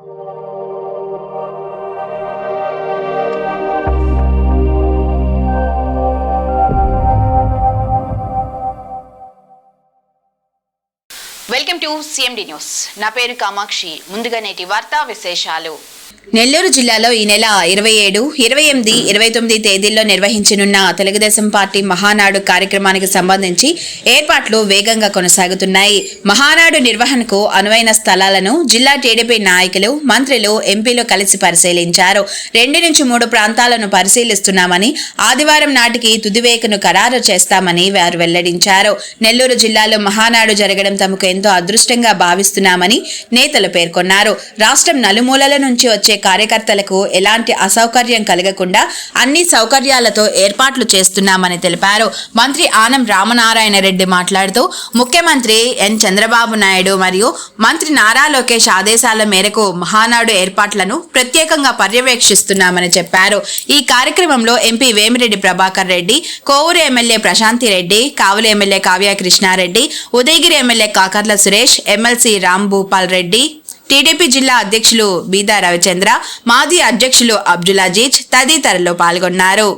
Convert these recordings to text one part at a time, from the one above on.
Welcome to CMD news. నా పేరు కామాక్షి. ముందుగా నేటి వార్తా విశేషాలు. నెల్లూరు జిల్లాలో ఈ నెల 27, 28, 29 తేదీల్లో నిర్వహించనున్న తెలుగుదేశం పార్టీ మహానాడు కార్యక్రమానికి సంబంధించి ఏర్పాట్లు వేగంగా కొనసాగుతున్నాయి. మహానాడు నిర్వహణకు అనువైన స్థలాలను జిల్లా టీడీపీ నాయకులు, మంత్రులు, ఎంపీలు కలిసి పరిశీలించారు. 2 నుంచి 3 ప్రాంతాలను పరిశీలిస్తున్నామని, ఆదివారం నాటికి తుదివేకును ఖరారు చేస్తామని వారు వెల్లడించారు. నెల్లూరు జిల్లాలో మహానాడు జరగడం తమకు ఎంతో అదృష్టంగా భావిస్తున్నామని నేతలు పేర్కొన్నారు. రాష్ట్రం నలుమూలల నుంచి వచ్చే కార్యకర్తలకు ఎలాంటి అసౌకర్యం కలగకుండా అన్ని సౌకర్యాలతో ఏర్పాట్లు చేస్తున్నామని తెలిపారు. మంత్రి ఆనం రామనారాయణ రెడ్డి మాట్లాడుతూ ముఖ్యమంత్రి ఎన్ చంద్రబాబు నాయుడు మరియు మంత్రి నారా లోకేష్ ఆదేశాల మేరకు మహానాడు ఏర్పాట్లను ప్రత్యేకంగా పర్యవేక్షిస్తున్నామని చెప్పారు. ఈ కార్యక్రమంలో MP Vemireddy Prabhakar Reddy, Kovur MLA Prashanthi Reddy, Kavali MLA Kavya Krishnareddy, Udayagiri MLA Kakarla Suresh, MLC Ram Bhupal Reddy, TDP జిల్లా అధ్యక్షులు బీదా రవిచంద్ర, మాజీ అధ్యక్షులు అబ్దుల్ అజీజ్ తదితరులు పాల్గొన్నారు.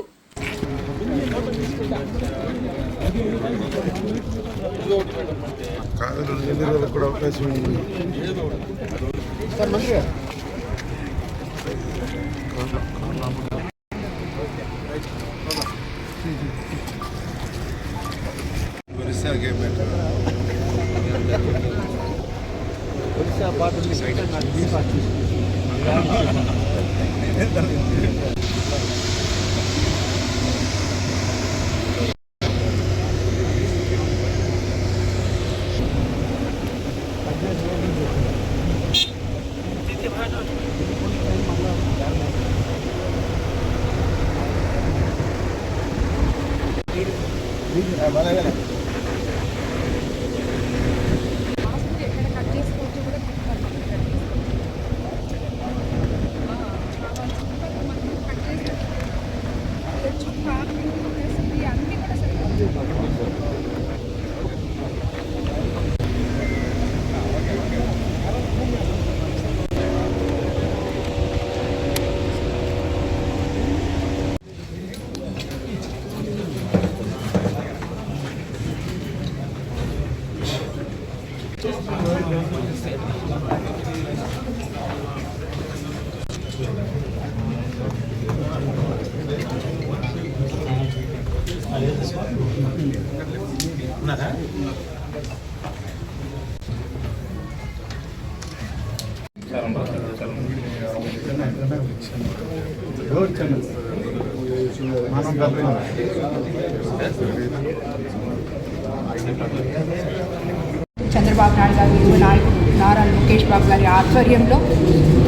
చంద్రబాబు నాయుడు గారి యువ నాయకుడు నారా లోకేష్ బాబు గారి ఆధ్వర్యంలో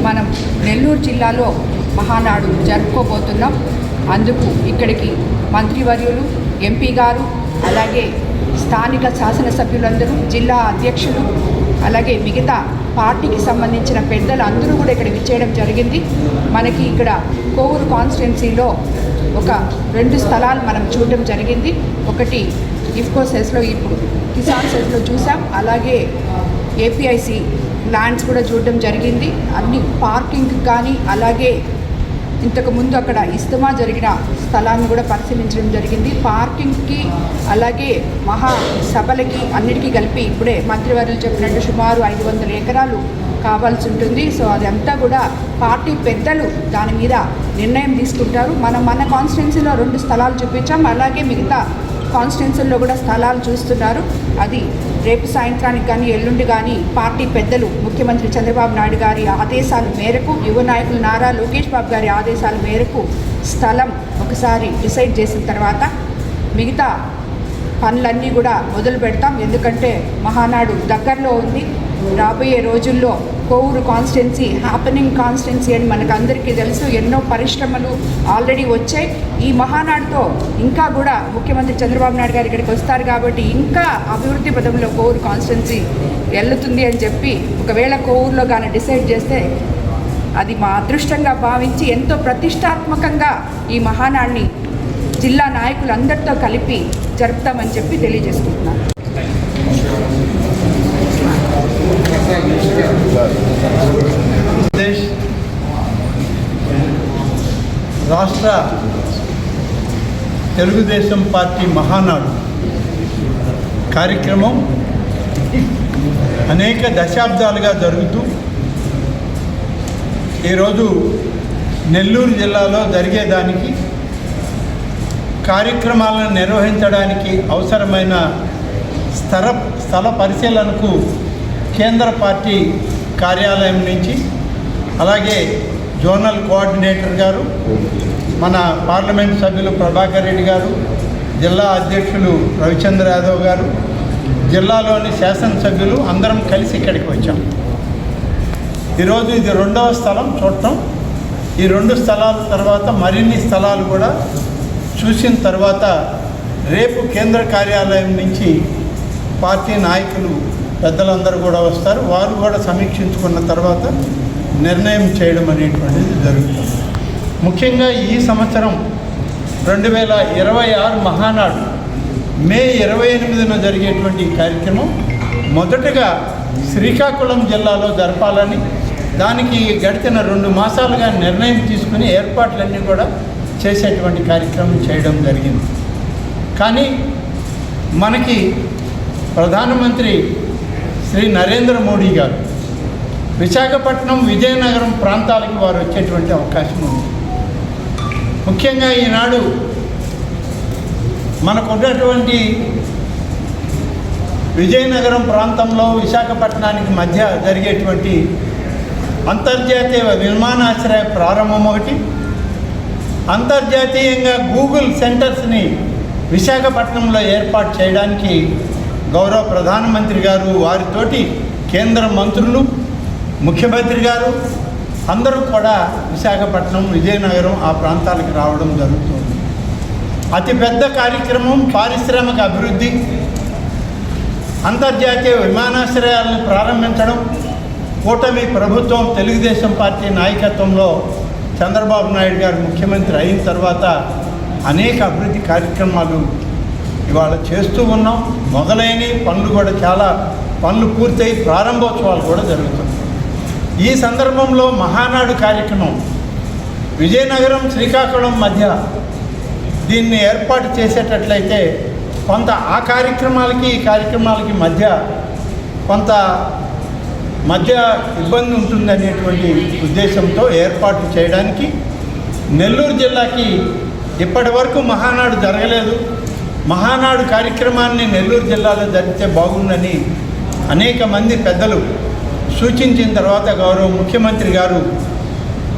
మనం నెల్లూరు జిల్లాలో మహానాడు జరుపుకోబోతున్నాం. అందుకు ఇక్కడికి మంత్రివర్యులు, ఎంపీ గారు, అలాగే స్థానిక శాసనసభ్యులందరూ, జిల్లా అధ్యక్షులు, అలాగే మిగతా పార్టీకి సంబంధించిన పెద్దలు అందరూ కూడా ఇక్కడ విచ్చేయడం జరిగింది. మనకి ఇక్కడ కోవూరు కాన్స్టిట్యున్సీలో ఒక 2 స్థలాలు మనం చూడడం జరిగింది. ఒకటి ఇఫ్కో సెస్లో, ఇప్పుడు కిసాన్ సెస్లో చూసాం. అలాగే ఏపీఐసి ల్యాండ్స్ కూడా చూడడం జరిగింది. అన్ని పార్కింగ్ కానీ, అలాగే ఇంతకుముందు అక్కడ ఇస్తమా జరిగిన స్థలాన్ని కూడా పరిశీలించడం జరిగింది. పార్కింగ్కి, అలాగే మహాసభలకి అన్నిటికీ కలిపి ఇప్పుడే మంత్రివర్యులు చెప్పినట్టు సుమారు 500 ఎకరాలు కావాల్సి ఉంటుంది. సో అదంతా కూడా పార్టీ పెద్దలు దాని మీద నిర్ణయం తీసుకుంటారు. మన కాన్స్టిట్యున్సీలో 2 స్థలాలు చూపించాం. అలాగే మిగతా కాన్స్టిట్యున్సీల్లో కూడా స్థలాలు చూస్తున్నారు. అది రేపు సాయంత్రానికి కానీ, ఎల్లుండి కానీ పార్టీ పెద్దలు ముఖ్యమంత్రి చంద్రబాబు నాయుడు గారి ఆదేశాల మేరకు, యువ నాయకులు నారా లోకేష్ బాబు గారి ఆదేశాల మేరకు స్థలం ఒకసారి డిసైడ్ చేసిన తర్వాత మిగతా పనులన్నీ కూడా మొదలు పెడతాం. ఎందుకంటే మహానాడు దగ్గరలో ఉంది. రాబోయే రోజుల్లో కోవూరు కాన్స్టిట్యున్సీ హ్యాపెనింగ్ కాన్స్టిట్యున్సీ అని మనకు అందరికీ తెలుసు. ఎన్నో పరిశ్రమలు ఆల్రెడీ వచ్చాయి. ఈ మహానాడుతో ఇంకా కూడా ముఖ్యమంత్రి చంద్రబాబు నాయుడు గారు ఇక్కడికి వస్తారు కాబట్టి ఇంకా అభివృద్ధి పదంలో కోవూరు కాన్స్టిట్యున్సీ వెళ్తుంది అని చెప్పి, ఒకవేళ కోవూరులో కానీ డిసైడ్ చేస్తే అది మా అదృష్టంగా భావించి ఎంతో ప్రతిష్టాత్మకంగా ఈ మహానాడిని జిల్లా నాయకులందరితో కలిపి జరుపుతామని చెప్పి తెలియజేసుకుంటున్నాను. రాష్ట్ర తెలుగుదేశం పార్టీ మహానాడు కార్యక్రమం అనేక దశాబ్దాలుగా జరుగుతూ ఈరోజు నెల్లూరు జిల్లాలో జరిగేదానికి కార్యక్రమాలను నిర్వహించడానికి అవసరమైన స్థల పరిశీలనకు కేంద్ర పార్టీ కార్యాలయం నుంచి అలాగే జోనల్ కోఆర్డినేటర్ గారు, మన పార్లమెంట్ సభ్యులు ప్రభాకర్ రెడ్డి గారు, జిల్లా అధ్యక్షులు రవిచంద్ర యాదవ్ గారు, జిల్లాలోని శాసనసభ్యులు అందరం కలిసి ఇక్కడికి వచ్చాం. ఈరోజు ఇది 2వ స్థలం చూడటం. ఈ 2 స్థలాల తర్వాత మరిన్ని స్థలాలు కూడా చూసిన తర్వాత రేపు కేంద్ర కార్యాలయం నుంచి పార్టీ నాయకులు పెద్దలందరూ కూడా వస్తారు. వారు కూడా సమీక్షించుకున్న తర్వాత నిర్ణయం చేయడం అనేటువంటిది జరుగుతుంది. ముఖ్యంగా ఈ సంవత్సరం 2026 మహానాడు మే 28న జరిగేటువంటి ఈ కార్యక్రమం మొదటగా శ్రీకాకుళం జిల్లాలో జరపాలని దానికి గడిచిన 2 మాసాలుగా నిర్ణయం తీసుకుని ఏర్పాట్లన్నీ కూడా చేసేటువంటి కార్యక్రమం చేయడం జరిగింది. కానీ మనకి ప్రధానమంత్రి శ్రీ నరేంద్ర మోడీ గారు విశాఖపట్నం, విజయనగరం ప్రాంతాలకి వారు వచ్చేటువంటి అవకాశం ఉంది. ముఖ్యంగా ఈనాడు మనకున్నటువంటి విజయనగరం ప్రాంతంలో విశాఖపట్నానికి మధ్య జరిగేటువంటి అంతర్జాతీయ విమానాశ్రయ ప్రారంభం ఒకటి, అంతర్జాతీయంగా గూగుల్ సెంటర్స్ని విశాఖపట్నంలో ఏర్పాటు చేయడానికి గౌరవ ప్రధానమంత్రి గారు, వారితోటి కేంద్ర మంత్రులు, ముఖ్యమంత్రి గారు అందరూ కూడా విశాఖపట్నం, విజయనగరం ఆ ప్రాంతాలకు రావడం జరుగుతుంది. అతిపెద్ద కార్యక్రమం పారిశ్రామిక అభివృద్ధి, అంతర్జాతీయ విమానాశ్రయాలను ప్రారంభించడం. కూటమి ప్రభుత్వం తెలుగుదేశం పార్టీ నాయకత్వంలో చంద్రబాబు నాయుడు గారు ముఖ్యమంత్రి అయిన తర్వాత అనేక అభివృద్ధి కార్యక్రమాలు ఇవాళ చేస్తూ ఉన్నాం. మొదలైన పనులు కూడా చాలా పనులు పూర్తయి ప్రారంభోత్సవాలు కూడా జరుగుతున్నాయి. ఈ సందర్భంలో మహానాడు కార్యక్రమం విజయనగరం, శ్రీకాకుళం మధ్య దీన్ని ఏర్పాటు చేసేటట్లయితే కొంత ఆ కార్యక్రమాలకి ఈ కార్యక్రమాలకి కొంత మధ్య ఇబ్బంది ఉంటుందనేటువంటి ఉద్దేశంతో ఏర్పాటు చేయడానికి నెల్లూరు జిల్లాకి ఇప్పటి వరకు మహానాడు జరగలేదు. మహానాడు కార్యక్రమాన్ని నెల్లూరు జిల్లాలో జరిగితే బాగుందని అనేక మంది పెద్దలు సూచించిన తర్వాత గౌరవ ముఖ్యమంత్రి గారు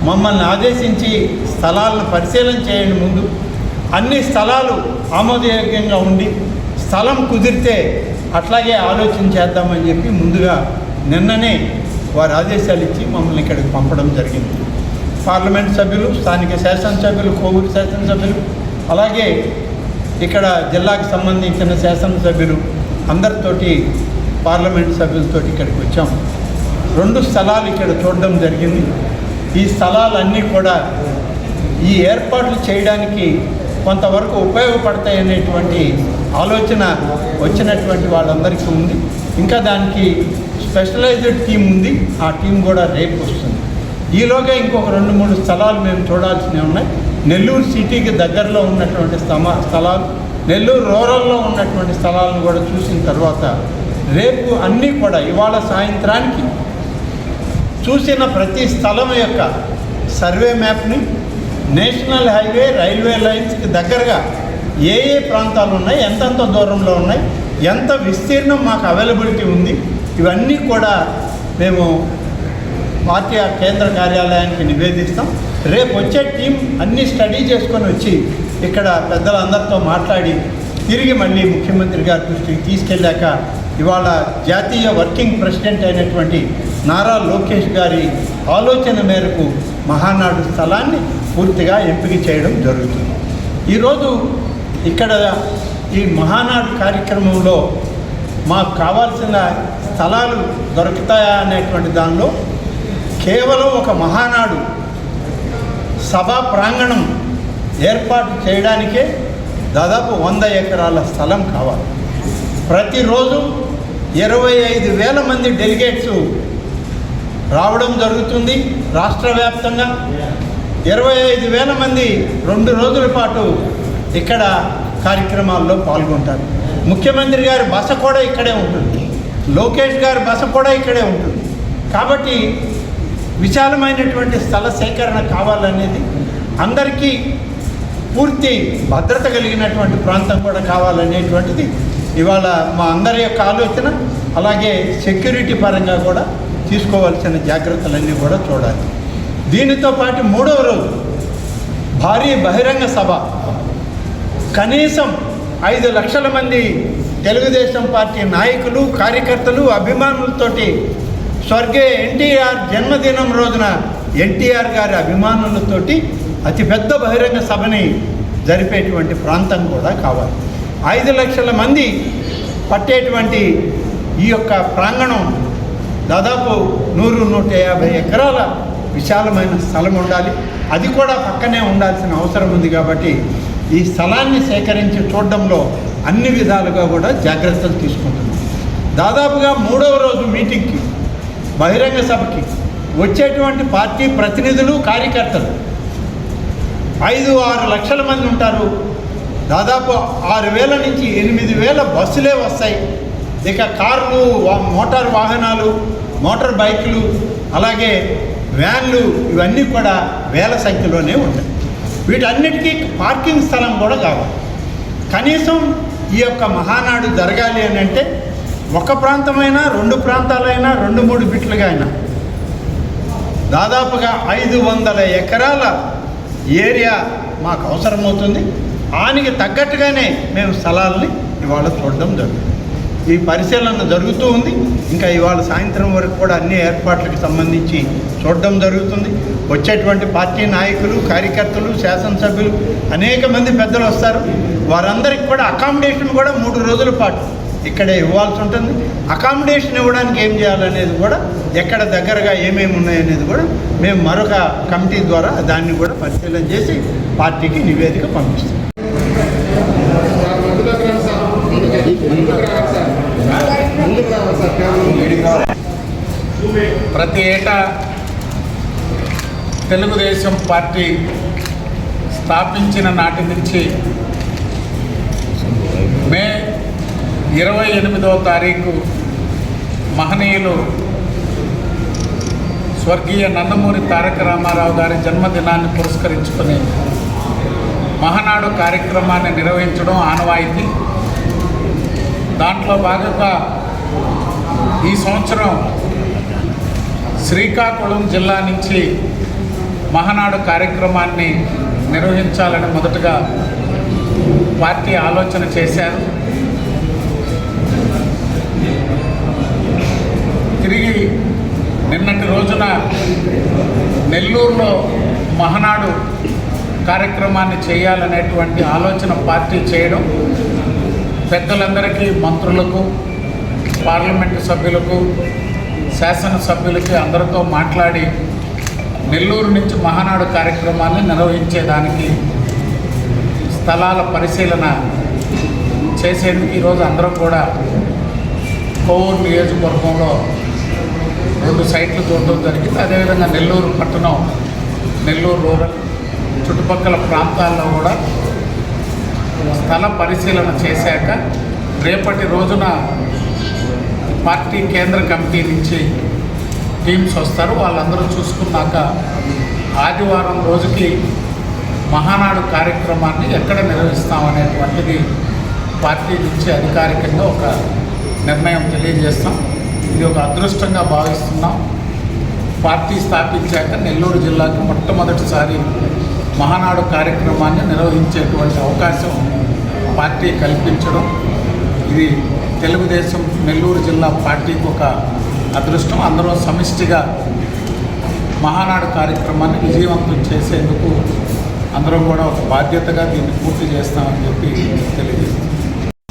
మమ్మల్ని ఆదేశించి స్థలాలను పరిశీలన చేయండి, ముందు అన్ని స్థలాలు ఆమోదయోగ్యంగా ఉండి స్థలం కుదిరితే అట్లాగే ఆలోచన చేద్దామని చెప్పి ముందుగా నిన్ననే వారు ఆదేశాలు ఇచ్చి మమ్మల్ని ఇక్కడికి పంపడం జరిగింది. పార్లమెంట్ సభ్యులు, స్థానిక శాసనసభ్యులు, కోవూరు శాసనసభ్యులు, అలాగే ఇక్కడ జిల్లాకు సంబంధించిన శాసనసభ్యులు అందరితోటి, పార్లమెంట్ సభ్యులతోటి ఇక్కడికి వచ్చాం. 2 స్థలాలు ఇక్కడ చూడడం జరిగింది. ఈ స్థలాలన్నీ కూడా ఈ ఏర్పాట్లు చేయడానికి కొంతవరకు ఉపయోగపడతాయనేటువంటి ఆలోచన వచ్చినటువంటి వాళ్ళందరికీ ఉంది. ఇంకా దానికి స్పెషలైజ్డ్ టీం ఉంది. ఆ టీం కూడా రేపు వస్తుంది. ఈలోగా ఇంకొక 2-3 స్థలాలు మేము చూడాల్సినవి ఉన్నాయి. నెల్లూరు సిటీకి దగ్గరలో ఉన్నటువంటి స్థలాలు, నెల్లూరు రూరల్లో ఉన్నటువంటి స్థలాలను కూడా చూసిన తర్వాత రేపు అన్నీ కూడా ఇవాళ సాయంత్రానికి చూసిన ప్రతి స్థలం యొక్క సర్వే మ్యాప్ని, నేషనల్ హైవే, రైల్వే లైన్స్కి దగ్గరగా ఏ ప్రాంతాలు ఉన్నాయి, ఎంతెంత దూరంలో ఉన్నాయి, ఎంత విస్తీర్ణం మాకు అవైలబిలిటీ ఉంది, ఇవన్నీ కూడా మేము పార్టీ కేంద్ర కార్యాలయానికి నివేదిస్తాం. రేపు వచ్చే టీం అన్నీ స్టడీ చేసుకొని వచ్చి ఇక్కడ పెద్దలందరితో మాట్లాడి తిరిగి మళ్ళీ ముఖ్యమంత్రి గారి దృష్టికి తీసుకెళ్ళాక ఇవాళ జాతీయ వర్కింగ్ ప్రెసిడెంట్ అయినటువంటి నారా లోకేష్ గారి ఆలోచన మేరకు మహానాడు స్థలాన్ని పూర్తిగా ఎంపిక చేయడం జరుగుతుంది. ఈరోజు ఇక్కడ ఈ మహానాడు కార్యక్రమంలో మాకు కావాల్సిన స్థలాలు దొరుకుతాయా అనేటువంటి దానిలో కేవలం ఒక మహానాడు సభా ప్రాంగణం ఏర్పాటు చేయడానికే దాదాపు 100 ఎకరాల స్థలం కావాలి. ప్రతిరోజు 25,000 మంది డెలిగేట్స్ రావడం జరుగుతుంది. రాష్ట్ర వ్యాప్తంగా 25,000 మంది 2 రోజుల పాటు ఇక్కడ కార్యక్రమాల్లో పాల్గొంటారు. ముఖ్యమంత్రి గారి బస కూడా ఇక్కడే ఉంటుంది, లోకేష్ గారి బస కూడా ఇక్కడే ఉంటుంది. కాబట్టి విశాలమైనటువంటి స్థల సేకరణ కావాలనేది, అందరికీ పూర్తి భద్రత కలిగినటువంటి ప్రాంతం కూడా కావాలనేటువంటిది ఇవాళ మా అందరి యొక్క ఆలోచన. అలాగే సెక్యూరిటీ పరంగా కూడా తీసుకోవాల్సిన జాగ్రత్తలన్నీ కూడా చూడాలి. దీనితో పాటు 3వ రోజు భారీ బహిరంగ సభ, కనీసం 5 లక్షల మంది తెలుగుదేశం పార్టీ నాయకులు, కార్యకర్తలు, అభిమానులతోటి స్వర్గీయ ఎన్టీఆర్ జన్మదినం రోజున ఎన్టీఆర్ గారి అభిమానులతోటి అతిపెద్ద బహిరంగ సభని జరిపేటువంటి ప్రాంతం కూడా కావాలి. 5 లక్షల మంది పట్టేటువంటి ఈ యొక్క ప్రాంగణం దాదాపు 100-150 ఎకరాల విశాలమైన స్థలం ఉండాలి. అది కూడా పక్కనే ఉండాల్సిన అవసరం ఉంది. కాబట్టి ఈ స్థలాన్ని సేకరించి చూడడంలో అన్ని విధాలుగా కూడా జాగ్రత్తలు తీసుకుంటున్నాం. దాదాపుగా 3వ రోజు మీటింగ్కి, బహిరంగ సభకి వచ్చేటువంటి పార్టీ ప్రతినిధులు, కార్యకర్తలు 5-6 లక్షల మంది ఉంటారు. దాదాపు 6,000 నుంచి 8,000 బస్సులే వస్తాయి. ఇక కార్లు, మోటార్ వాహనాలు, మోటార్ బైకులు, అలాగే వ్యాన్లు, ఇవన్నీ కూడా వేల సంఖ్యలోనే ఉంటాయి. వీటన్నిటికీ పార్కింగ్ స్థలం కూడా కావాలి. కనీసం ఈ యొక్క మహానాడు జరగాలి అని అంటే ఒక ప్రాంతమైనా, 2 ప్రాంతాలైనా, 2-3 బిట్లుగా అయినా దాదాపుగా 500 ఎకరాల ఏరియా మాకు అవసరమవుతుంది. దానికి తగ్గట్టుగానే మేము స్థలాల్ని ఇవాళ చూడడం జరుగుతుంది. ఈ పరిశీలన జరుగుతూ ఉంది. ఇంకా ఇవాళ సాయంత్రం వరకు కూడా అన్ని ఏర్పాట్లకు సంబంధించి చూడడం జరుగుతుంది. వచ్చేటువంటి పార్టీ నాయకులు, కార్యకర్తలు, శాసనసభ్యులు, అనేక మంది పెద్దలు వస్తారు. వారందరికీ కూడా అకామిడేషన్ కూడా 3 రోజుల పాటు ఇక్కడే ఇవ్వాల్సి ఉంటుంది. అకామిడేషన్ ఇవ్వడానికి ఏం చేయాలనేది కూడా, ఎక్కడ దగ్గరగా ఏమేమి ఉన్నాయనేది కూడా మేము మరొక కమిటీ ద్వారా దాన్ని కూడా పరిశీలన చేసి పార్టీకి నివేదిక పంపిస్తాం. ప్రతి ఏటా తెలుగుదేశం పార్టీ స్థాపించిన నాటి నుంచి మే 28వ తారీఖు మహనీయులు స్వర్గీయ నందమూరి తారక రామారావు గారి జన్మదినాన్ని పురస్కరించుకొని మహానాడు కార్యక్రమాన్ని నిర్వహించడం ఆనవాయితీ. దాంట్లో భాగంగా ఈ సంవత్సరం శ్రీకాకుళం జిల్లా నుంచి మహానాడు కార్యక్రమాన్ని నిర్వహించాలని మొదటగా పార్టీ ఆలోచన చేశారు. తిరిగి నిన్నటి రోజున నెల్లూరులో మహానాడు కార్యక్రమాన్ని చేయాలనేటువంటి ఆలోచన పార్టీ చేయడం, పెద్దలందరికీ, మంత్రులకు, పార్లమెంటు సభ్యులకు, శాసనసభ్యులకి అందరితో మాట్లాడి నెల్లూరు నుంచి మహానాడు కార్యక్రమాన్ని నిర్వహించేదానికి స్థలాల పరిశీలన చేసేందుకు ఈరోజు అందరం కూడా కోవూరు నియోజకవర్గంలో 2 సైట్లు చూడడం జరిగింది. అదేవిధంగా నెల్లూరు పట్టణం, నెల్లూరు రూరల్ చుట్టుపక్కల ప్రాంతాల్లో కూడా స్థల పరిశీలన చేశాక రేపటి రోజున పార్టీ కేంద్ర కమిటీ నుంచి టీమ్స్ వస్తారు. వాళ్ళందరూ చూసుకున్నాక ఆదివారం రోజుకి మహానాడు కార్యక్రమాన్ని ఎక్కడ నిర్వహిస్తామనేటువంటిది పార్టీ నుంచి అధికారికంగా ఒక నిర్ణయం తెలియజేస్తాం. ఇది ఒక అదృష్టంగా భావిస్తున్నాం. పార్టీ స్థాపించాక నెల్లూరు జిల్లాకు మొట్టమొదటిసారి మహానాడు కార్యక్రమాన్ని నిర్వహించేటువంటి అవకాశం పార్టీ కల్పించడం, ఇది తెలుగుదేశం నెల్లూరు జిల్లా పార్టీకి ఒక అదృష్టం. అందరూ సమిష్టిగా మహానాడు కార్యక్రమాన్ని విజయవంతం చేసేందుకు అందరం కూడా ఒక బాధ్యతగా దీన్ని పూర్తి చేస్తామని చెప్పి తెలియజేస్తాం.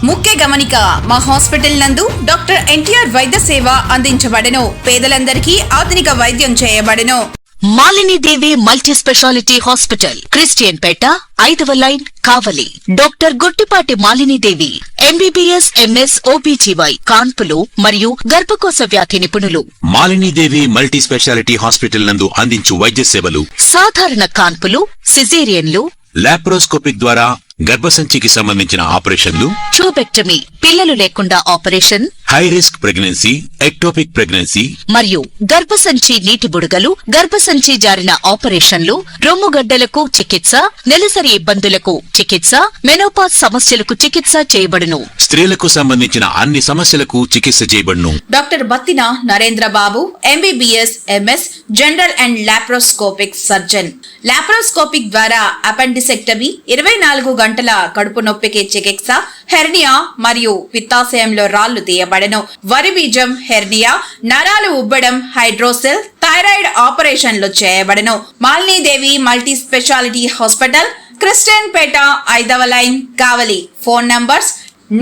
ముఖ్య గమనిక, మా హాస్పిటల్ నందు డాక్టర్ ఎన్టీఆర్ వైద్య సేవ అందించబడెను. పేదలందరికీ ఆధునిక వైద్యం చేయబడెను. Malinidevi multi speciality hospital, Christian Peta, 5వ line, Kavali. Doctor Guttipati Malinidevi, MBBS, MS, OBGY, కాన్పులు మరియు గర్భకోశ వ్యాధి నిపుణులు. మాలినీదేవి మల్టీ స్పెషాలిటీ హాస్పిటల్ నందు అందించు వైద్య సేవలు: సాధారణ కాన్పులు, సిజేరియన్లు, లాప్రోస్కోపిక్ ద్వారా గర్భసంచికి సంబంధించిన ఆపరేషన్లు, ట్యూబెక్టమీ, పిల్లలు లేకుండా operation, high risk pregnancy, ectopic pregnancy మరియు గర్భసంచి నీటి బుడగలు, గర్భసంచి జారిన ఆపరేషన్లు, రొమ్ముగడ్డలకు చికిత్స, నెలసరి ఇబ్బందులకు చికిత్స, మెనోపాజ్ సమస్యలకు చికిత్స చేయబడును. స్త్రీలకు సంబంధించిన అన్ని సమస్యలకు చికిత్స చేయబడును. Doctor Battina Narendra Babu, MBBS, MS, general and laparoscopic surgeon. Laparoscopic ద్వారా అపెండిసెక్టమీ, 24 గంటల కడుపు నొప్పికి చికిత్స, హెర్నియా మరియు పిత్తాశయంలో రాళ్లు తీయబడను. వరి బీజం, హెర్నియా, నరాలు ఉబ్బడం, హైడ్రోసెల్, థైరాయిడ్ ఆపరేషన్లు చేయబడను. Malinidevi multi speciality hospital, Christian Peta, 5వ లైన్, కావలి. ఫోన్ నంబర్స్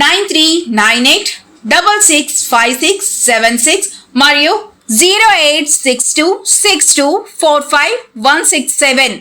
9398665676 మరియు 08626245167.